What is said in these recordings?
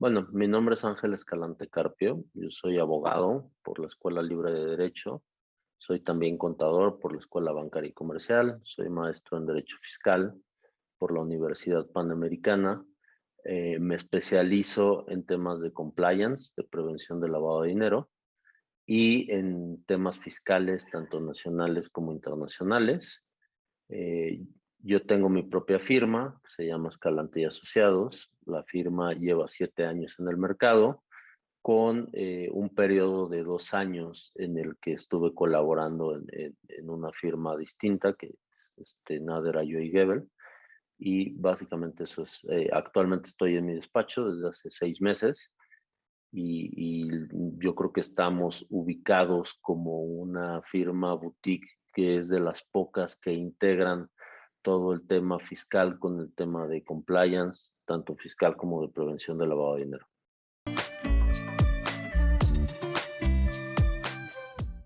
Bueno, mi nombre es Ángel Escalante Carpio, yo soy abogado por la Escuela Libre de Derecho, soy también contador por la Escuela Bancaria y Comercial, soy maestro en Derecho Fiscal por la Universidad Panamericana, me especializo en temas de compliance, de prevención del lavado de dinero y en temas fiscales, tanto nacionales como internacionales. Eh, yo tengo mi propia firma, que se llama Escalante y Asociados. La firma lleva 7 años en el mercado, con un periodo de 2 años en el que estuve colaborando en una firma distinta, que es Nader Ayo y Gebel. Y básicamente eso es, actualmente estoy en mi despacho desde hace 6 meses y yo creo que estamos ubicados como una firma boutique que es de las pocas que integran todo el tema fiscal con el tema de compliance, tanto fiscal como de prevención del lavado de dinero.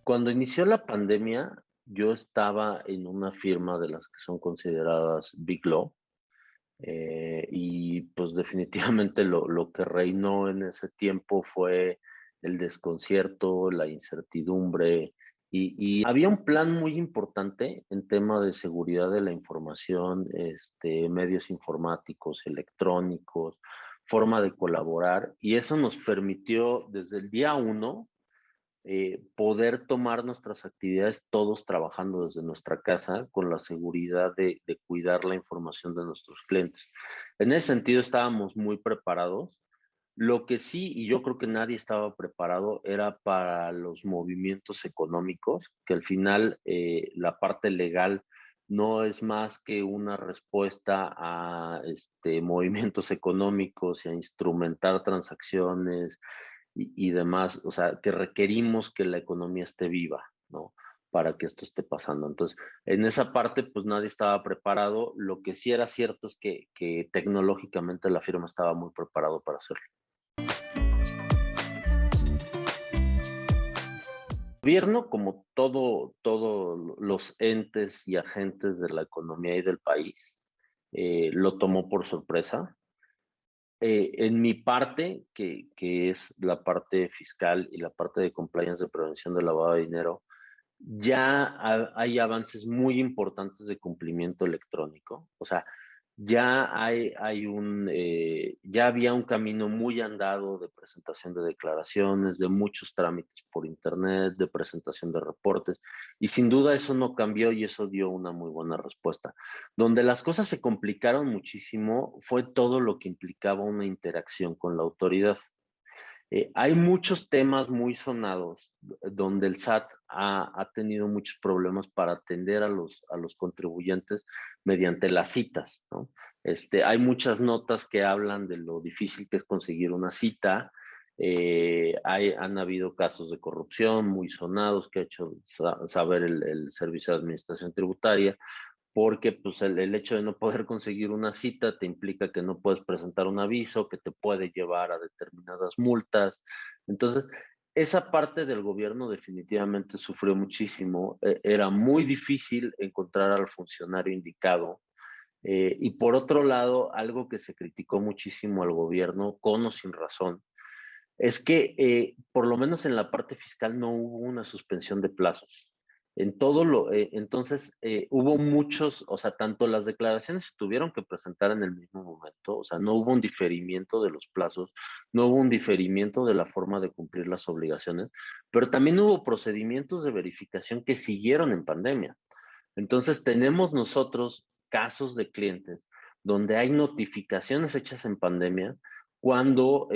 Cuando inició la pandemia, yo estaba en una firma de las que son consideradas Big Law, y pues definitivamente lo que reinó en ese tiempo fue el desconcierto, la incertidumbre y había un plan muy importante en tema de seguridad de la información, medios informáticos, electrónicos, forma de colaborar, y eso nos permitió desde el día uno poder tomar nuestras actividades todos trabajando desde nuestra casa con la seguridad de cuidar la información de nuestros clientes. En ese sentido estábamos muy preparados. Lo que sí, y yo creo que nadie estaba preparado, era para los movimientos económicos, que al final la parte legal no es más que una respuesta a movimientos económicos y a instrumentar transacciones y demás, o sea, que requerimos que la economía esté viva, ¿no? Para que esto esté pasando. Entonces, en esa parte, pues nadie estaba preparado. Lo que sí era cierto es que tecnológicamente la firma estaba muy preparado para hacerlo. El gobierno, como todos los entes y agentes de la economía y del país, lo tomó por sorpresa. En mi parte, que es la parte fiscal y la parte de compliance de prevención del lavado de dinero, ya hay avances muy importantes de cumplimiento electrónico. O sea, ya había un camino muy andado de presentación de declaraciones, de muchos trámites por internet, de presentación de reportes, y sin duda eso no cambió y eso dio una muy buena respuesta. Donde las cosas se complicaron muchísimo fue todo lo que implicaba una interacción con la autoridad. Hay muchos temas muy sonados donde el SAT ha tenido muchos problemas para atender a los contribuyentes mediante las citas, ¿no? Hay muchas notas que hablan de lo difícil que es conseguir una cita. Han habido casos de corrupción muy sonados que ha hecho saber el Servicio de Administración Tributaria, porque pues el hecho de no poder conseguir una cita te implica que no puedes presentar un aviso, que te puede llevar a determinadas multas. Entonces, esa parte del gobierno definitivamente sufrió muchísimo. Era muy difícil encontrar al funcionario indicado. Y por otro lado, algo que se criticó muchísimo al gobierno, con o sin razón, es que por lo menos en la parte fiscal no hubo una suspensión de plazos. Entonces hubo muchos, o sea, tanto las declaraciones se tuvieron que presentar en el mismo momento, o sea, no hubo un diferimiento de los plazos, no hubo un diferimiento de la forma de cumplir las obligaciones, pero también hubo procedimientos de verificación que siguieron en pandemia. Entonces tenemos nosotros casos de clientes donde hay notificaciones hechas en pandemia cuando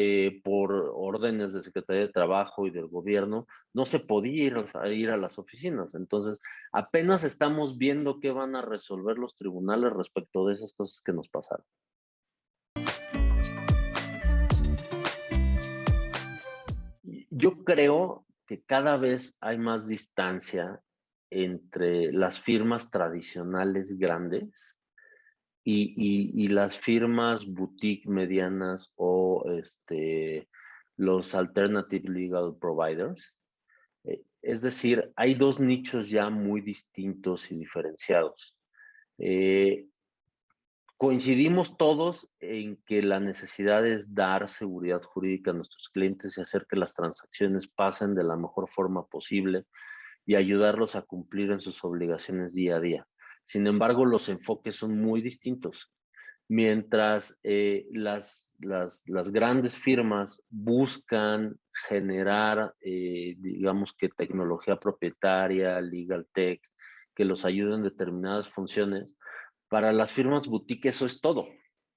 por órdenes de Secretaría de Trabajo y del gobierno no se podía ir a las oficinas. Entonces, apenas estamos viendo qué van a resolver los tribunales respecto de esas cosas que nos pasaron. Yo creo que cada vez hay más distancia entre las firmas tradicionales grandes y las firmas boutique medianas o los alternative legal providers. Es decir, hay dos nichos ya muy distintos y diferenciados. Eh, coincidimos todos en que la necesidad es dar seguridad jurídica a nuestros clientes y hacer que las transacciones pasen de la mejor forma posible y ayudarlos a cumplir en sus obligaciones día a día. Sin embargo, los enfoques son muy distintos. Mientras las grandes firmas buscan generar, digamos que tecnología propietaria, legal tech, que los ayude en determinadas funciones, para las firmas boutique eso es todo.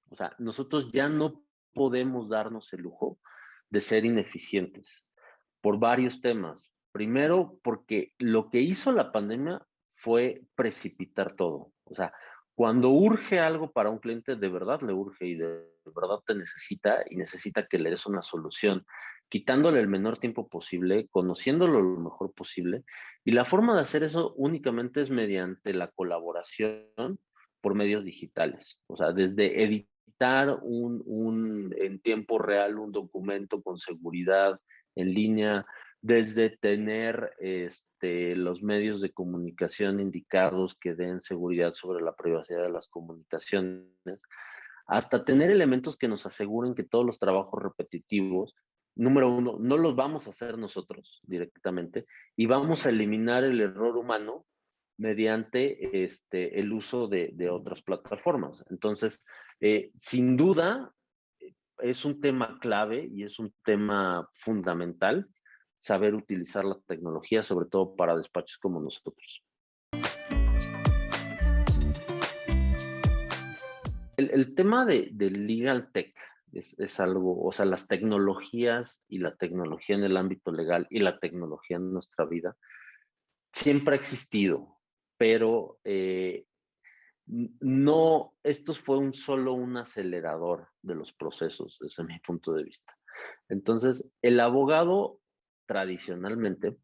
O sea, nosotros ya no podemos darnos el lujo de ser ineficientes por varios temas. Primero, porque lo que hizo la pandemia fue precipitar todo. O sea, cuando urge algo para un cliente, de verdad le urge y de verdad te necesita y necesita que le des una solución, quitándole el menor tiempo posible, conociéndolo lo mejor posible. Y la forma de hacer eso únicamente es mediante la colaboración por medios digitales. O sea, desde editar en tiempo real un documento con seguridad en línea, desde tener los medios de comunicación indicados que den seguridad sobre la privacidad de las comunicaciones, hasta tener elementos que nos aseguren que todos los trabajos repetitivos, número uno, no los vamos a hacer nosotros directamente y vamos a eliminar el error humano mediante el uso de otras plataformas. Entonces, sin duda, es un tema clave y es un tema fundamental saber utilizar la tecnología, sobre todo para despachos como nosotros. El tema del legal tech es algo, o sea, las tecnologías y la tecnología en el ámbito legal y la tecnología en nuestra vida siempre ha existido, pero no, esto fue solo un acelerador de los procesos desde mi punto de vista. Entonces, el abogado tradicionalmente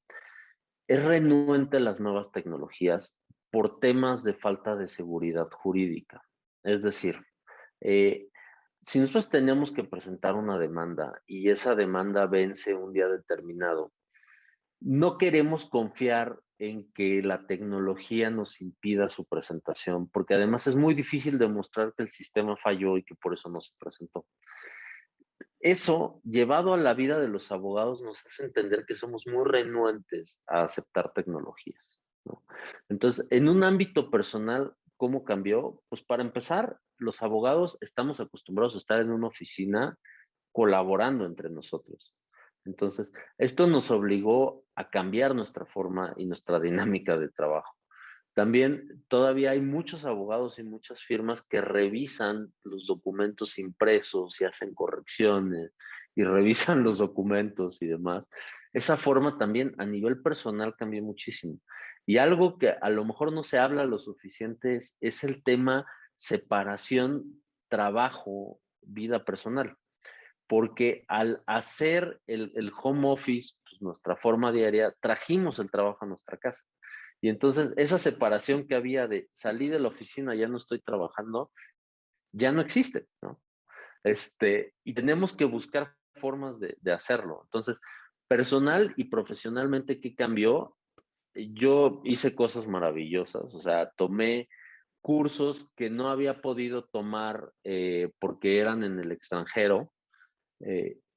es renuente a las nuevas tecnologías por temas de falta de seguridad jurídica. Es decir, eh, si nosotros tenemos que presentar una demanda y esa demanda vence un día determinado, no queremos confiar en que la tecnología nos impida su presentación, porque además es muy difícil demostrar que el sistema falló y que por eso no se presentó. Eso, llevado a la vida de los abogados, nos hace entender que somos muy renuentes a aceptar tecnologías, ¿no? Entonces, en un ámbito personal, ¿cómo cambió? Pues para empezar, los abogados estamos acostumbrados a estar en una oficina colaborando entre nosotros. Entonces, esto nos obligó a cambiar nuestra forma y nuestra dinámica de trabajo. También todavía hay muchos abogados y muchas firmas que revisan los documentos impresos y hacen correcciones y revisan los documentos y demás. Esa forma también a nivel personal cambió muchísimo. Y algo que a lo mejor no se habla lo suficiente es el tema separación trabajo, vida personal. Porque al hacer el home office, pues nuestra forma diaria, trajimos el trabajo a nuestra casa. Y entonces esa separación que había de salir de la oficina, ya no estoy trabajando, ya no existe, ¿no? Y tenemos que buscar formas de hacerlo. Entonces, personal y profesionalmente, ¿qué cambió? Yo hice cosas maravillosas, o sea, tomé cursos que no había podido tomar porque eran en el extranjero,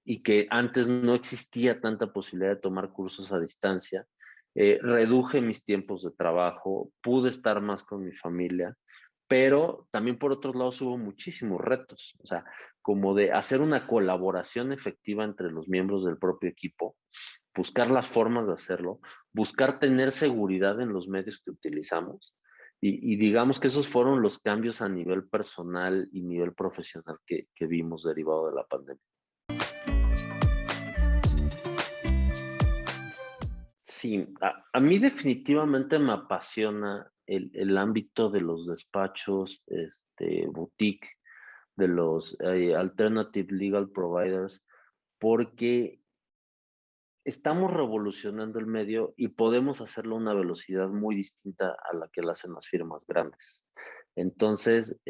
y que antes no existía tanta posibilidad de tomar cursos a distancia. Reduje mis tiempos de trabajo, pude estar más con mi familia, pero también por otros lados hubo muchísimos retos, o sea, como de hacer una colaboración efectiva entre los miembros del propio equipo, buscar las formas de hacerlo, buscar tener seguridad en los medios que utilizamos. Y digamos que esos fueron los cambios a nivel personal y nivel profesional que vimos derivado de la pandemia. Sí, a mí definitivamente me apasiona el ámbito de los despachos, boutique, de los alternative legal providers, porque estamos revolucionando el medio y podemos hacerlo a una velocidad muy distinta a la que lo hacen las firmas grandes. Entonces,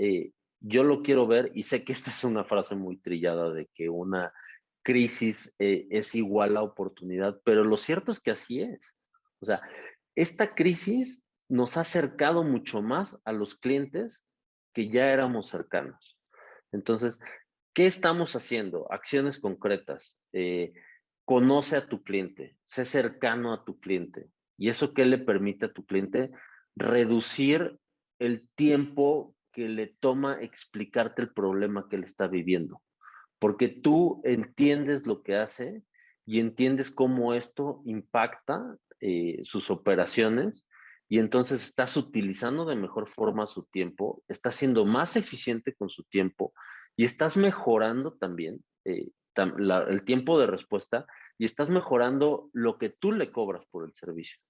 yo lo quiero ver y sé que esta es una frase muy trillada de que una crisis es igual a oportunidad, pero lo cierto es que así es. O sea, esta crisis nos ha acercado mucho más a los clientes que ya éramos cercanos. Entonces, ¿qué estamos haciendo? Acciones concretas. Conoce a tu cliente, sé cercano a tu cliente. ¿Y eso qué le permite a tu cliente? Reducir el tiempo que le toma explicarte el problema que él está viviendo. Porque tú entiendes lo que hace y entiendes cómo esto impacta sus operaciones, y entonces estás utilizando de mejor forma su tiempo, estás siendo más eficiente con su tiempo y estás mejorando también el tiempo de respuesta, y estás mejorando lo que tú le cobras por el servicio.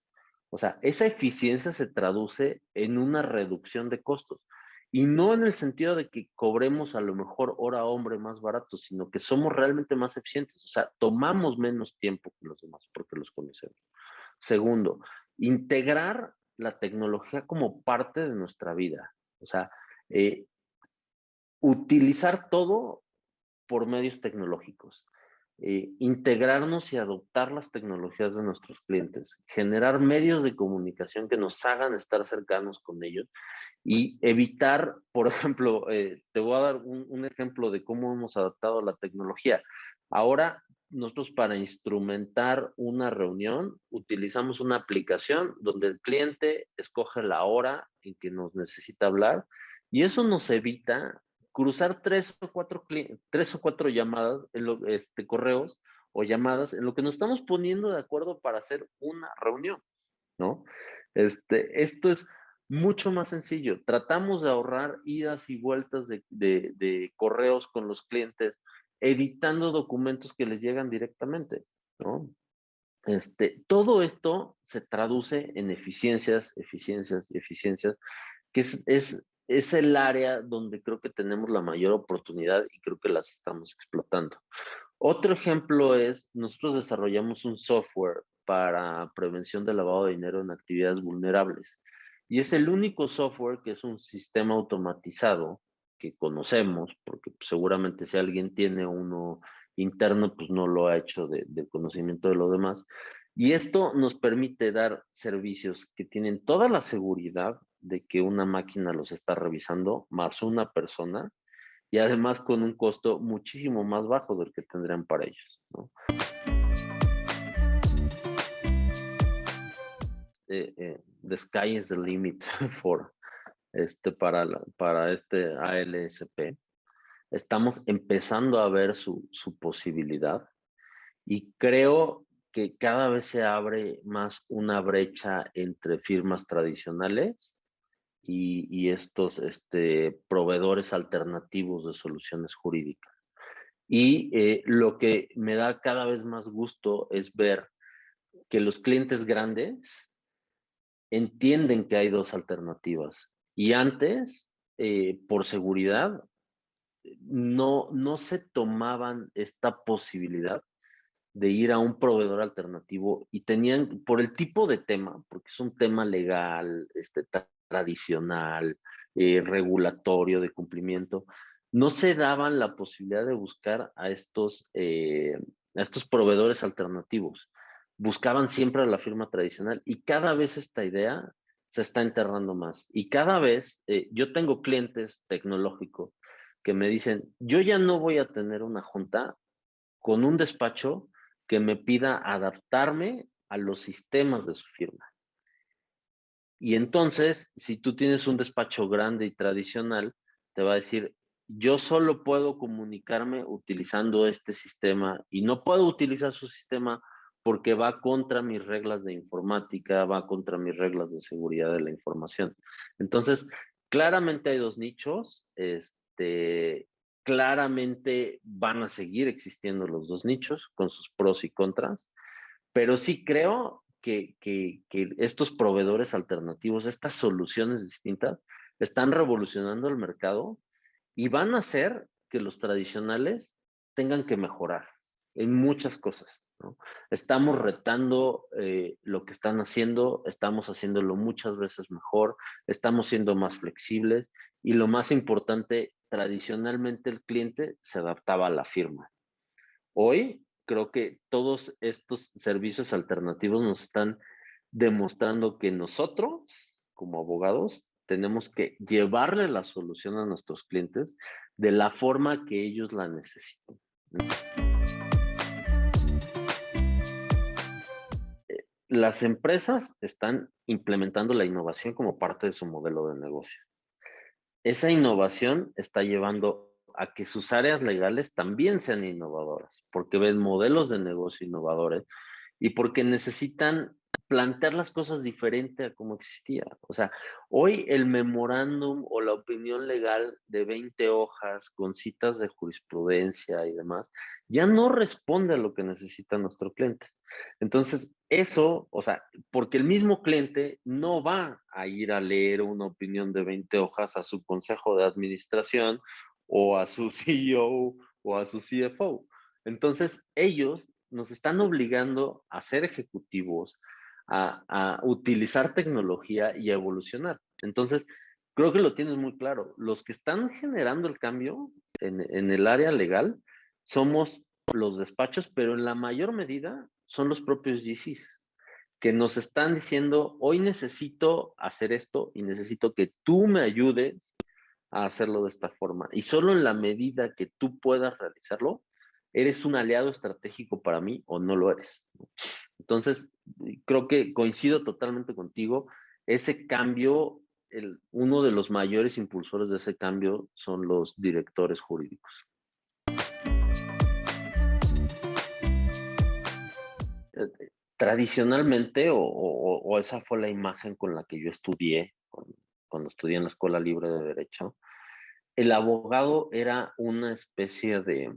O sea, esa eficiencia se traduce en una reducción de costos. Y no en el sentido de que cobremos a lo mejor hora hombre más barato, sino que somos realmente más eficientes. O sea, tomamos menos tiempo que los demás porque los conocemos. Segundo, integrar la tecnología como parte de nuestra vida. O sea, eh, utilizar todo por medios tecnológicos. Integrarnos y adoptar las tecnologías de nuestros clientes, generar medios de comunicación que nos hagan estar cercanos con ellos y evitar, por ejemplo, te voy a dar un ejemplo de cómo hemos adaptado la tecnología. Ahora, nosotros para instrumentar una reunión utilizamos una aplicación donde el cliente escoge la hora en que nos necesita hablar, y eso nos evita cruzar tres o cuatro llamadas, correos o llamadas, en lo que nos estamos poniendo de acuerdo para hacer una reunión, ¿no? Esto es mucho más sencillo. Tratamos de ahorrar idas y vueltas de correos con los clientes, editando documentos que les llegan directamente, ¿no? Todo esto se traduce en eficiencias, eficiencias y eficiencias, que es el área donde creo que tenemos la mayor oportunidad y creo que las estamos explotando. Otro ejemplo es, nosotros desarrollamos un software para prevención de lavado de dinero en actividades vulnerables. Y es el único software que es un sistema automatizado que conocemos, porque seguramente si alguien tiene uno interno, pues no lo ha hecho del conocimiento de lo demás. Y esto nos permite dar servicios que tienen toda la seguridad de que una máquina los está revisando, más una persona, y además con un costo muchísimo más bajo del que tendrían para ellos, ¿no? The sky is the limit for, para este ALSP. Estamos empezando a ver su posibilidad, y creo que cada vez se abre más una brecha entre firmas tradicionales y estos proveedores alternativos de soluciones jurídicas. Y lo que me da cada vez más gusto es ver que los clientes grandes entienden que hay dos alternativas. Y antes, por seguridad, no se tomaban esta posibilidad de ir a un proveedor alternativo, y tenían, por el tipo de tema, porque es un tema legal, tradicional, regulatorio, de cumplimiento, no se daban la posibilidad de buscar a estos proveedores alternativos. Buscaban siempre a la firma tradicional, y cada vez esta idea se está enterrando más. Y cada vez, yo tengo clientes tecnológicos que me dicen, yo ya no voy a tener una junta con un despacho que me pida adaptarme a los sistemas de su firma. Y entonces, si tú tienes un despacho grande y tradicional, te va a decir, yo solo puedo comunicarme utilizando este sistema y no puedo utilizar su sistema porque va contra mis reglas de informática, va contra mis reglas de seguridad de la información. Entonces, claramente hay dos nichos, claramente van a seguir existiendo los dos nichos con sus pros y contras, pero sí creo que estos proveedores alternativos, estas soluciones distintas, están revolucionando el mercado y van a hacer que los tradicionales tengan que mejorar en muchas cosas, ¿no? Estamos retando lo que están haciendo, estamos haciéndolo muchas veces mejor, estamos siendo más flexibles, y lo más importante, tradicionalmente el cliente se adaptaba a la firma. Hoy creo que todos estos servicios alternativos nos están demostrando que nosotros, como abogados, tenemos que llevarle la solución a nuestros clientes de la forma que ellos la necesitan. Las empresas están implementando la innovación como parte de su modelo de negocio. Esa innovación está llevando a que sus áreas legales también sean innovadoras, porque ven modelos de negocio innovadores y porque necesitan plantear las cosas diferente a como existía. O sea, hoy el memorándum o la opinión legal de 20 hojas con citas de jurisprudencia y demás, ya no responde a lo que necesita nuestro cliente. Entonces, eso, o sea, porque el mismo cliente no va a ir a leer una opinión de 20 hojas a su consejo de administración o a su CEO o a su CFO. Entonces, ellos nos están obligando a ser ejecutivos, a utilizar tecnología y a evolucionar. Entonces, creo que lo tienes muy claro. Los que están generando el cambio en el área legal somos los despachos, pero en la mayor medida son los propios GCs que nos están diciendo, hoy necesito hacer esto y necesito que tú me ayudes a hacerlo de esta forma. Y solo en la medida que tú puedas realizarlo, eres un aliado estratégico para mí o no lo eres. Entonces, creo que coincido totalmente contigo. Ese cambio, uno de los mayores impulsores de ese cambio son los directores jurídicos. Tradicionalmente, o esa fue la imagen con la que yo estudié, cuando estudié en la Escuela Libre de Derecho, el abogado era una especie de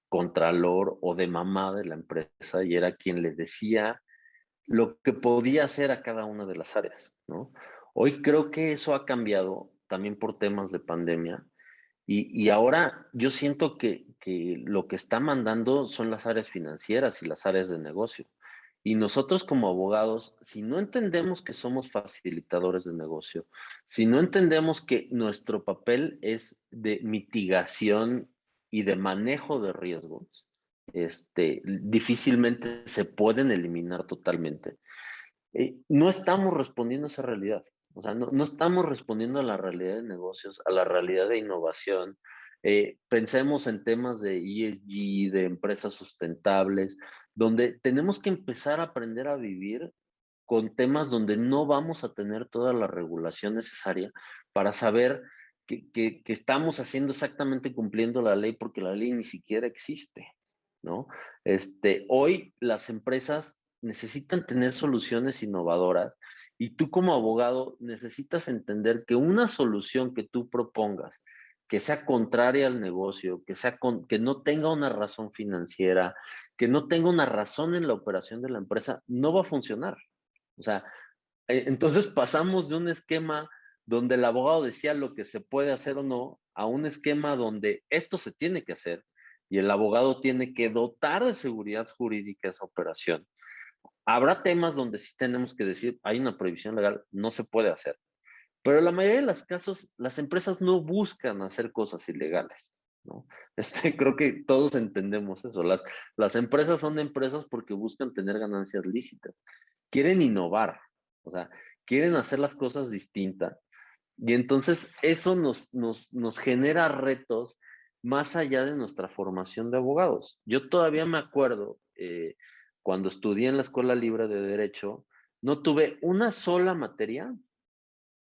contralor o de mamá de la empresa y era quien le decía lo que podía hacer a cada una de las áreas, ¿no? Hoy creo que eso ha cambiado también por temas de pandemia y ahora yo siento que lo que está mandando son las áreas financieras y las áreas de negocio. Y nosotros como abogados, si no entendemos que somos facilitadores de negocio, si no entendemos que nuestro papel es de mitigación y de manejo de riesgos, difícilmente se pueden eliminar totalmente. No estamos respondiendo a esa realidad. O sea, no estamos respondiendo a la realidad de negocios, a la realidad de innovación. Pensemos en temas de ESG, de empresas sustentables, donde tenemos que empezar a aprender a vivir con temas donde no vamos a tener toda la regulación necesaria para saber que estamos haciendo exactamente cumpliendo la ley porque la ley ni siquiera existe, ¿no? Hoy las empresas necesitan tener soluciones innovadoras y tú como abogado necesitas entender que una solución que tú propongas que sea contraria al negocio, que no tenga una razón financiera, que no tenga una razón en la operación de la empresa, no va a funcionar. O sea, entonces pasamos de un esquema donde el abogado decía lo que se puede hacer o no, a un esquema donde esto se tiene que hacer y el abogado tiene que dotar de seguridad jurídica esa operación. Habrá temas donde sí tenemos que decir, hay una prohibición legal, no se puede hacer. Pero en la mayoría de los casos, las empresas no buscan hacer cosas ilegales, ¿no? Creo que todos entendemos eso. Las empresas son empresas porque buscan tener ganancias lícitas. Quieren innovar, o sea, quieren hacer las cosas distintas. Y entonces eso nos genera retos más allá de nuestra formación de abogados. Yo todavía me acuerdo, cuando estudié en la Escuela Libre de Derecho, no tuve una sola materia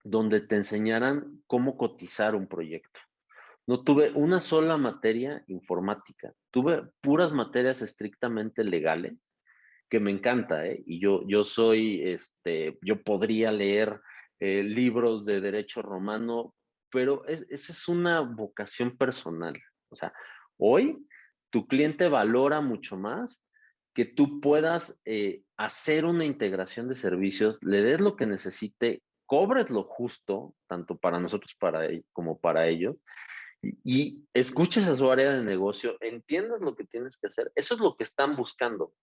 donde te enseñaran cómo cotizar un proyecto. No tuve una sola materia informática. Tuve puras materias estrictamente legales, que me encanta, ¿eh? Y yo soy, yo podría leer libros de derecho romano, pero esa es una vocación personal. O sea, hoy tu cliente valora mucho más que tú puedas hacer una integración de servicios, le des lo que necesite, cobres lo justo, tanto para nosotros como para ellos, y escuches a su área de negocio, entiendas lo que tienes que hacer. Eso es lo que están buscando.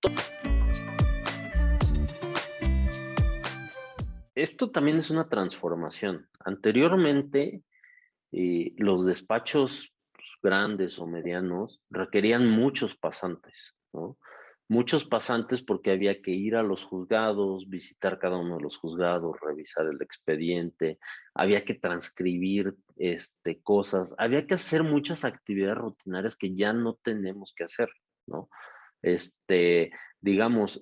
Esto también es una transformación. Anteriormente, los despachos grandes o medianos requerían muchos pasantes, ¿no? muchos pasantes porque había que ir a los juzgados, visitar cada uno de los juzgados, revisar el expediente, había que transcribir cosas, había que hacer muchas actividades rutinarias que ya no tenemos que hacer, ¿no? Este, digamos,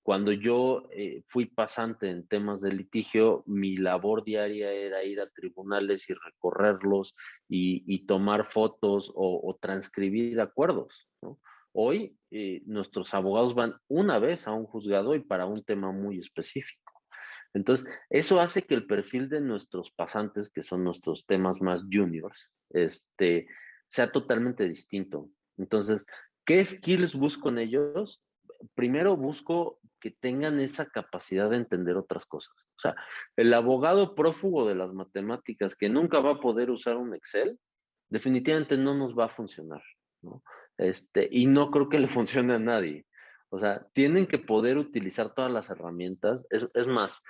cuando yo fui pasante en temas de litigio, mi labor diaria era ir a tribunales y recorrerlos y tomar fotos o transcribir acuerdos, ¿no? Hoy nuestros abogados van una vez a un juzgado y para un tema muy específico. Entonces, eso hace que el perfil de nuestros pasantes, que son nuestros temas más juniors, sea totalmente distinto. Entonces, ¿qué skills busco en ellos? Primero busco que tengan esa capacidad de entender otras cosas. O sea, el abogado prófugo de las matemáticas que nunca va a poder usar un Excel, definitivamente no nos va a funcionar, ¿no? Y no creo que le funcione a nadie. O sea, tienen que poder utilizar todas las herramientas. Es más,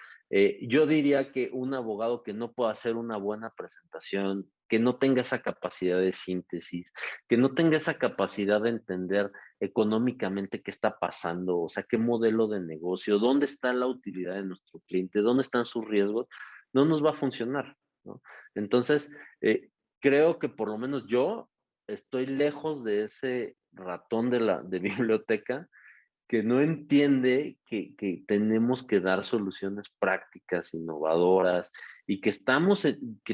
yo diría que un abogado que no pueda hacer una buena presentación, que no tenga esa capacidad de síntesis, que no tenga esa capacidad de entender económicamente qué está pasando, o sea, qué modelo de negocio, dónde está la utilidad de nuestro cliente, dónde están sus riesgos, no nos va a funcionar, ¿no? Entonces, creo que por lo menos yo estoy lejos de ese ratón de biblioteca que no entiende que tenemos que dar soluciones prácticas, innovadoras, y que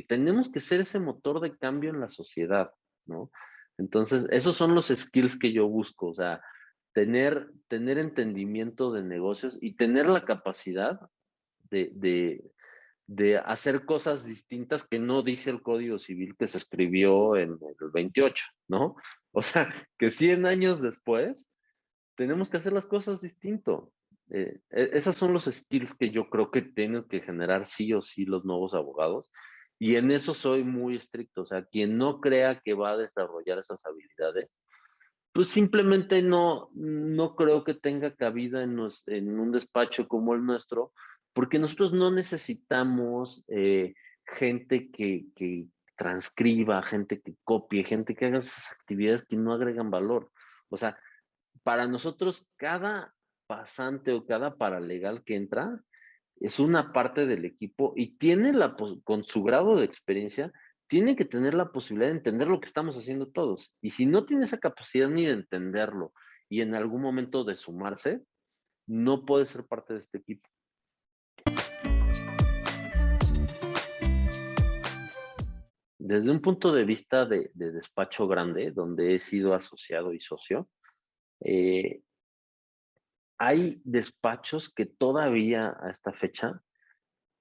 tenemos que ser ese motor de cambio en la sociedad, ¿no? Entonces, esos son los skills que yo busco, o sea, tener entendimiento de negocios y tener la capacidad de, de, de hacer cosas distintas que no dice el Código Civil que se escribió en el 28, ¿no? O sea, que 100 años después tenemos que hacer las cosas distinto. Esas son los skills que yo creo que tienen que generar sí o sí los nuevos abogados. Y en eso soy muy estricto. O sea, quien no crea que va a desarrollar esas habilidades, pues simplemente no creo que tenga cabida en un despacho como el nuestro, porque nosotros no necesitamos gente que transcriba, gente que copie, gente que haga esas actividades que no agregan valor. O sea, para nosotros cada pasante o cada paralegal que entra es una parte del equipo y tiene con su grado de experiencia, tiene que tener la posibilidad de entender lo que estamos haciendo todos. Y si no tiene esa capacidad ni de entenderlo y en algún momento de sumarse, no puede ser parte de este equipo. Desde un punto de vista de despacho grande, donde he sido asociado y socio, eh, hay despachos que todavía a esta fecha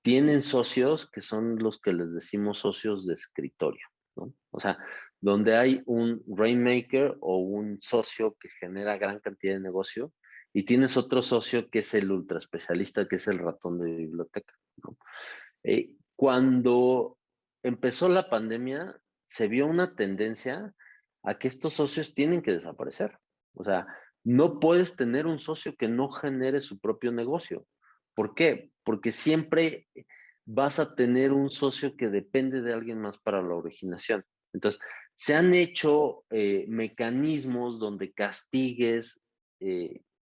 tienen socios que son los que les decimos socios de escritorio, ¿no? O sea, donde hay un rainmaker o un socio que genera gran cantidad de negocio y tienes otro socio que es el ultra especialista, que es el ratón de biblioteca, ¿no? Cuando empezó la pandemia, se vio una tendencia a que estos socios tienen que desaparecer. O sea, no puedes tener un socio que no genere su propio negocio. ¿Por qué? Porque siempre vas a tener un socio que depende de alguien más para la originación. Entonces, se han hecho mecanismos donde castigues,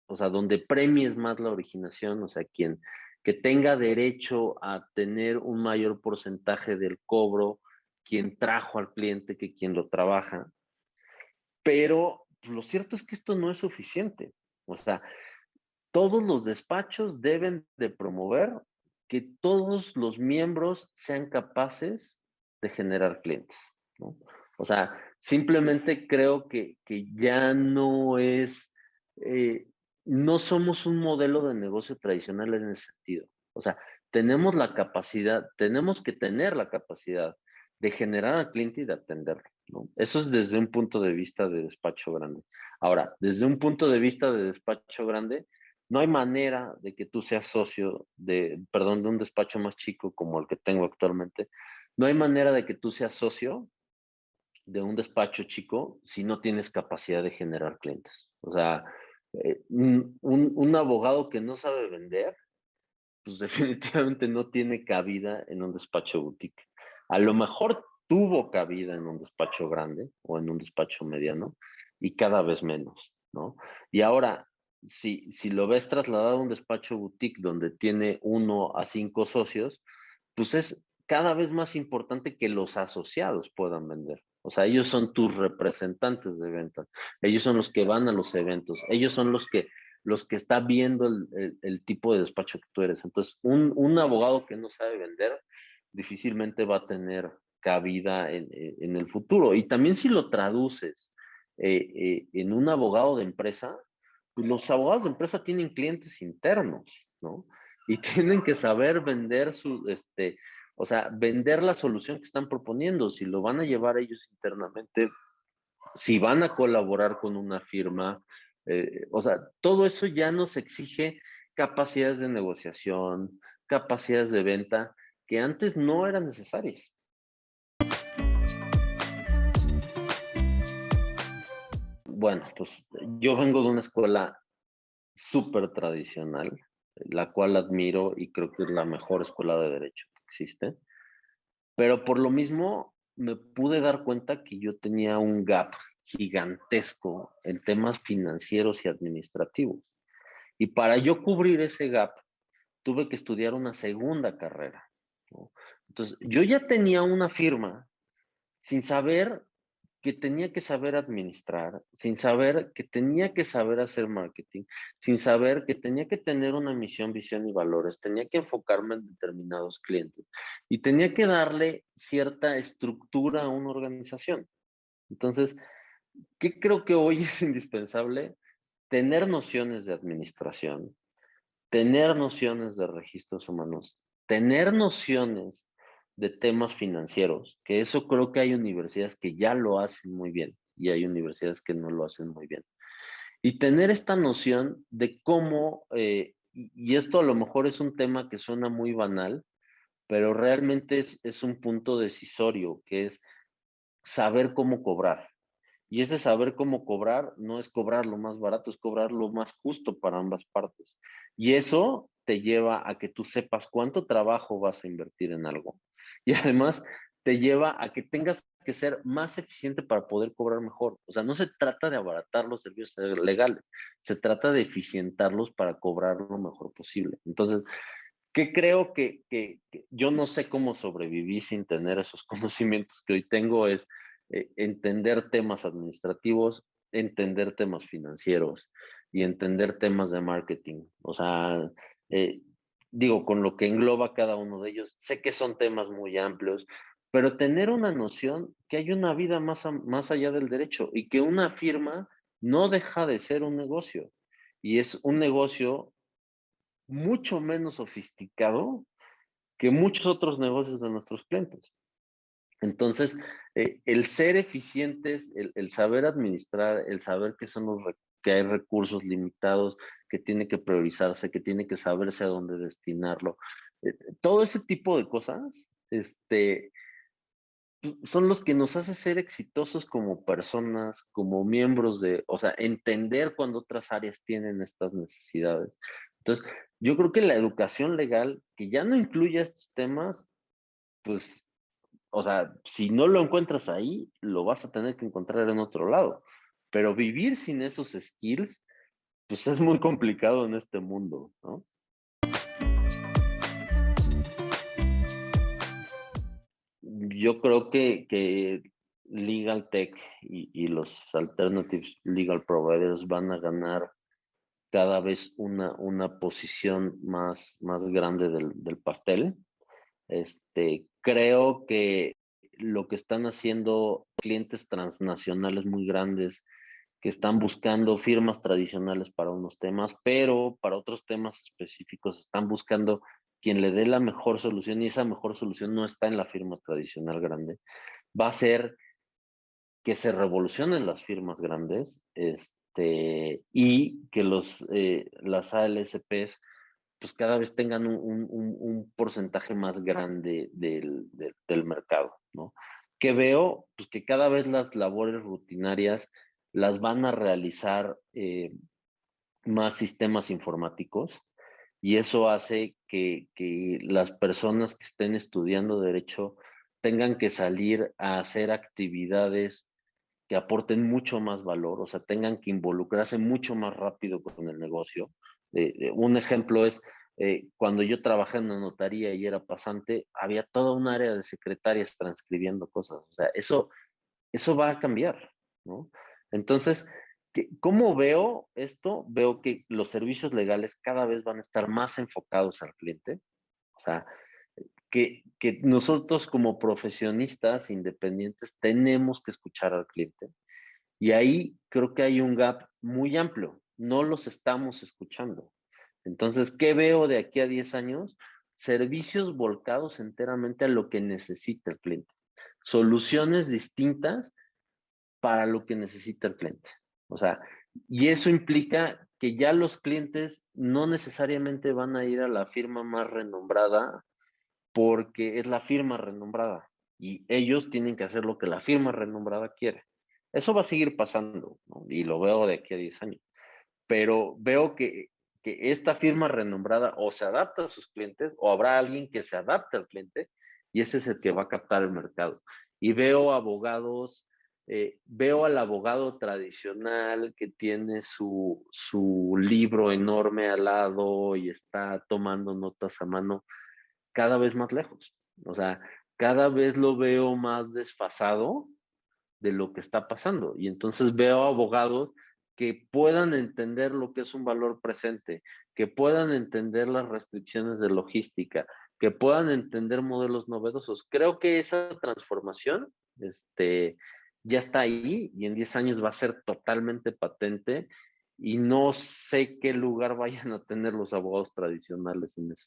o sea, donde premies más la originación, o sea, quien que tenga derecho a tener un mayor porcentaje del cobro, quien trajo al cliente que quien lo trabaja. Pero lo cierto es que esto no es suficiente. O sea, todos los despachos deben de promover que todos los miembros sean capaces de generar clientes, ¿no? O sea, simplemente creo que ya no es, no somos un modelo de negocio tradicional en ese sentido. O sea, tenemos que tener la capacidad de generar al cliente y de atenderlo, ¿no? Eso es desde un punto de vista de despacho grande. Ahora, desde un punto de vista de despacho grande, no hay manera de que tú seas socio perdón, de un despacho más chico como el que tengo actualmente. No hay manera de que tú seas socio de un despacho chico si no tienes capacidad de generar clientes. O sea, un abogado que no sabe vender, pues definitivamente no tiene cabida en un despacho boutique. A lo mejor tuvo cabida en un despacho grande o en un despacho mediano y cada vez menos, ¿no? Y ahora, si lo ves trasladado a un despacho boutique donde tiene 1 a 5 socios, pues es cada vez más importante que los asociados puedan vender. O sea, ellos son tus representantes de ventas. Ellos son los que van a los eventos. Ellos son los que está viendo el tipo de despacho que tú eres. Entonces, un abogado que no sabe vender difícilmente va a tener cabida en el futuro. Y también si lo traduces en un abogado de empresa, pues los abogados de empresa tienen clientes internos, ¿no? Y tienen que saber vender o sea, vender la solución que están proponiendo, si lo van a llevar ellos internamente, si van a colaborar con una firma, o sea, todo eso ya nos exige capacidades de negociación, capacidades de venta, que antes no eran necesarias. Bueno, pues yo vengo de una escuela súper tradicional, la cual admiro y creo que es la mejor escuela de derecho que existe. Pero por lo mismo me pude dar cuenta que yo tenía un gap gigantesco en temas financieros y administrativos. Y para yo cubrir ese gap, tuve que estudiar una segunda carrera, ¿no? Entonces, yo ya tenía una firma sin saber que tenía que saber administrar, sin saber que tenía que saber hacer marketing, sin saber que tenía que tener una misión, visión y valores, tenía que enfocarme en determinados clientes y tenía que darle cierta estructura a una organización. Entonces, ¿qué creo que hoy es indispensable? Tener nociones de administración, tener nociones de registros humanos, tener nociones de temas financieros, que eso creo que hay universidades que ya lo hacen muy bien y hay universidades que no lo hacen muy bien. Y tener esta noción de cómo, y esto a lo mejor es un tema que suena muy banal, pero realmente es un punto decisorio, que es saber cómo cobrar. Y ese saber cómo cobrar no es cobrar lo más barato, es cobrar lo más justo para ambas partes. Y eso te lleva a que tú sepas cuánto trabajo vas a invertir en algo. Y además te lleva a que tengas que ser más eficiente para poder cobrar mejor. O sea, no se trata de abaratar los servicios legales, se trata de eficientarlos para cobrar lo mejor posible. Entonces, ¿qué creo que yo no sé cómo sobreviví sin tener esos conocimientos que hoy tengo? Es entender temas administrativos, entender temas financieros y entender temas de marketing. O sea, eh, digo, con lo que engloba cada uno de ellos, sé que son temas muy amplios, pero tener una noción que hay una vida más allá del derecho y que una firma no deja de ser un negocio. Y es un negocio mucho menos sofisticado que muchos otros negocios de nuestros clientes. Entonces, el ser eficientes, el saber administrar, el saber que hay recursos limitados, que tiene que priorizarse, que tiene que saberse a dónde destinarlo, todo ese tipo de cosas, son los que nos hace ser exitosos como personas, como miembros o sea, entender cuando otras áreas tienen estas necesidades. Entonces, yo creo que la educación legal, que ya no incluye estos temas, pues, o sea, si no lo encuentras ahí, lo vas a tener que encontrar en otro lado. Pero vivir sin esos skills, pues es muy complicado en este mundo, ¿no? Yo creo que Legal Tech y los alternative legal providers van a ganar cada vez una posición más grande del pastel. Creo que lo que están haciendo clientes transnacionales muy grandes que están buscando firmas tradicionales para unos temas, pero para otros temas específicos están buscando quien le dé la mejor solución y esa mejor solución no está en la firma tradicional grande. Va a ser que se revolucionen las firmas grandes y que las ALSPs pues cada vez tengan un porcentaje más grande del mercado, ¿no? Que veo pues que cada vez las labores rutinarias las van a realizar más sistemas informáticos y eso hace que las personas que estén estudiando derecho tengan que salir a hacer actividades que aporten mucho más valor, o sea, tengan que involucrarse mucho más rápido con el negocio. Un ejemplo es, cuando yo trabajé en la notaría y era pasante, había toda un área de secretarias transcribiendo cosas. O sea, eso va a cambiar, ¿no? Entonces, ¿cómo veo esto? Veo que los servicios legales cada vez van a estar más enfocados al cliente. O sea, que nosotros como profesionistas independientes tenemos que escuchar al cliente. Y ahí creo que hay un gap muy amplio. No los estamos escuchando. Entonces, ¿qué veo de aquí a 10 años? Servicios volcados enteramente a lo que necesita el cliente. Soluciones distintas para lo que necesita el cliente. O sea, y eso implica que ya los clientes no necesariamente van a ir a la firma más renombrada porque es la firma renombrada y ellos tienen que hacer lo que la firma renombrada quiere. Eso va a seguir pasando, ¿no? Y lo veo de aquí a 10 años. Pero veo que esta firma renombrada o se adapta a sus clientes o habrá alguien que se adapte al cliente y ese es el que va a captar el mercado. Y veo abogados, veo al abogado tradicional que tiene su libro enorme al lado y está tomando notas a mano cada vez más lejos. O sea, cada vez lo veo más desfasado de lo que está pasando. Y entonces veo abogados que puedan entender lo que es un valor presente, que puedan entender las restricciones de logística, que puedan entender modelos novedosos. Creo que esa transformación ya está ahí y en 10 años va a ser totalmente patente y no sé qué lugar vayan a tener los abogados tradicionales en eso.